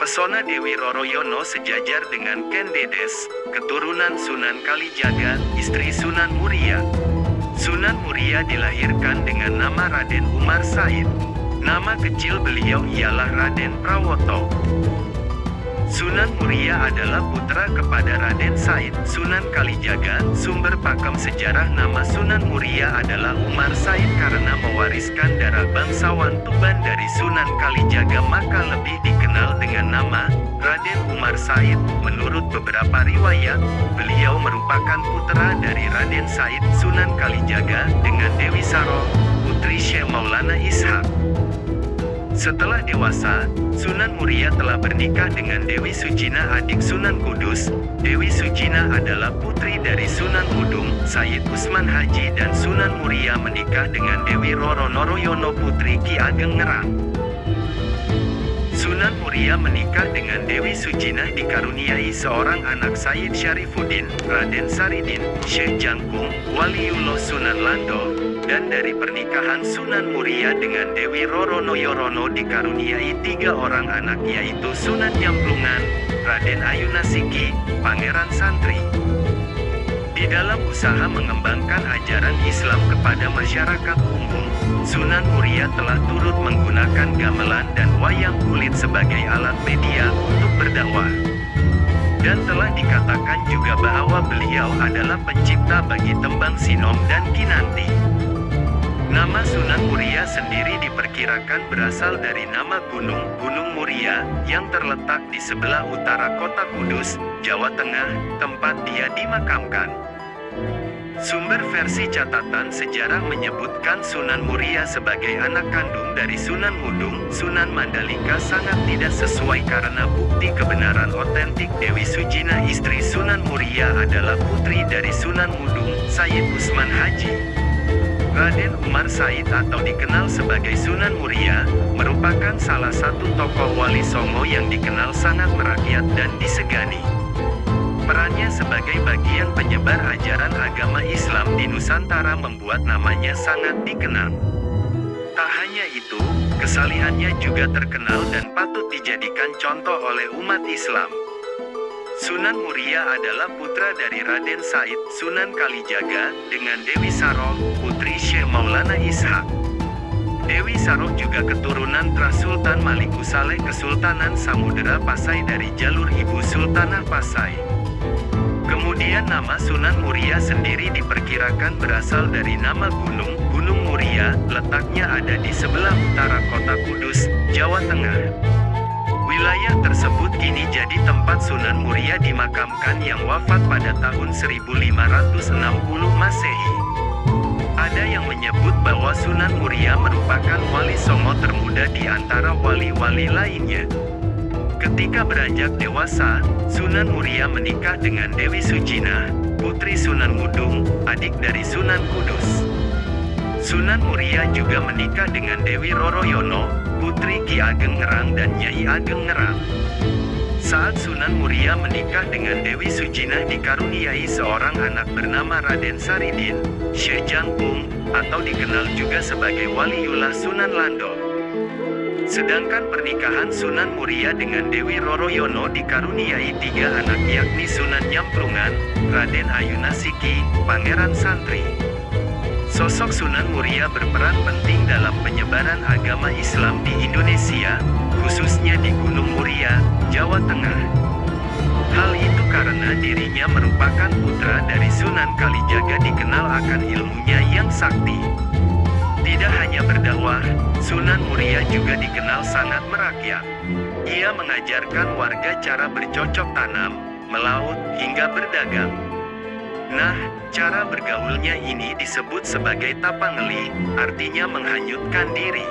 Pesona Dewi Roroyono sejajar dengan Ken Dedes, keturunan Sunan Kalijaga, istri Sunan Muria. Sunan Muria dilahirkan dengan nama Raden Umar Said. Nama kecil beliau ialah Raden Prawoto. Sunan Muria adalah putra kepada Raden Said. Sunan Kalijaga, sumber pakem sejarah nama Sunan Muria adalah Umar Said karena mewariskan darah bangsawan Tuban dari Sunan Kalijaga maka lebih dikenal dengan nama Raden Umar Said. Menurut beberapa riwayat, beliau merupakan putra dari Raden Said Sunan Kalijaga dengan Dewi Saro, putri Syekh Maulana Ishak. Setelah dewasa, Sunan Muria telah bernikah dengan Dewi Sujina adik Sunan Kudus. Dewi Sujina adalah putri dari Sunan Kudung, Sayyid Usman Haji dan Sunan Muria menikah dengan Dewi Roro Noroyono putri Ki Ageng Ngerang. Sunan Muria menikah dengan Dewi Sujina dikaruniai seorang anak Sayyid Syarifuddin, Raden Saridin, Syekh Jangkung, Waliullah Sunan Lando. Dan dari pernikahan Sunan Muria dengan Dewi Roro Noyorono dikaruniai 3 orang anak yaitu Sunan Nyamplungan, Raden Ayunasiki, Pangeran Santri. Di dalam usaha mengembangkan ajaran Islam kepada masyarakat umum, Sunan Muria telah turut menggunakan gamelan dan wayang kulit sebagai alat media untuk berdakwah. Dan telah dikatakan juga bahwa beliau adalah pencipta bagi tembang sinom dan kinanti. Nama Sunan Muria sendiri diperkirakan berasal dari nama Gunung Muria, yang terletak di sebelah utara kota Kudus, Jawa Tengah, tempat dia dimakamkan. Sumber versi catatan sejarah menyebutkan Sunan Muria sebagai anak kandung dari Sunan Ngudung, Sunan Mandalika sangat tidak sesuai karena bukti kebenaran otentik Dewi Sujina istri Sunan Muria adalah putri dari Sunan Ngudung, Sayyid Usman Haji. Raden Umar Said atau dikenal sebagai Sunan Muria, merupakan salah satu tokoh wali Songo yang dikenal sangat merakyat dan disegani. Perannya sebagai bagian penyebar ajaran agama Islam di Nusantara membuat namanya sangat dikenal. Tak hanya itu, kesalihannya juga terkenal dan patut dijadikan contoh oleh umat Islam. Sunan Muria adalah putra dari Raden Said, Sunan Kalijaga, dengan Dewi Saro, putri Syekh Maulana Ishak. Dewi Saro juga keturunan Trasultan Malikusale Kesultanan Samudera Pasai dari jalur ibu Sultanah Pasai. Kemudian nama Sunan Muria sendiri diperkirakan berasal dari nama Gunung Muria, letaknya ada di sebelah utara kota Kudus, Jawa Tengah. Wilayah tersebut kini jadi tempat Sunan Muria dimakamkan yang wafat pada tahun 1560 Masehi. Ada yang menyebut bahwa Sunan Muria merupakan wali Songo termuda di antara wali-wali lainnya. Ketika beranjak dewasa, Sunan Muria menikah dengan Dewi Sujina, putri Sunan Ngudung, adik dari Sunan Kudus. Sunan Muria juga menikah dengan Dewi Roroyono, putri Ki Ageng Ngerang dan Nyai Ageng Ngerang. Saat Sunan Muria menikah dengan Dewi Sujina dikaruniai seorang anak bernama Raden Saridin, Syekh Jangkung, atau dikenal juga sebagai Waliullah Sunan Lando. Sedangkan pernikahan Sunan Muria dengan Dewi Roroyono dikaruniai 3 anak yakni Sunan Nyamplungan, Raden Ayunasiki, Pangeran Santri. Sosok Sunan Muria berperan penting dalam penyebaran agama Islam di Indonesia, khususnya di Gunung Muria, Jawa Tengah. Hal itu karena dirinya merupakan putra dari Sunan Kalijaga dikenal akan ilmunya yang sakti. Tidak hanya berdakwah, Sunan Muria juga dikenal sangat merakyat. Ia mengajarkan warga cara bercocok tanam, melaut, hingga berdagang. Nah, cara bergaulnya ini disebut sebagai tapangeli, artinya menghanyutkan diri.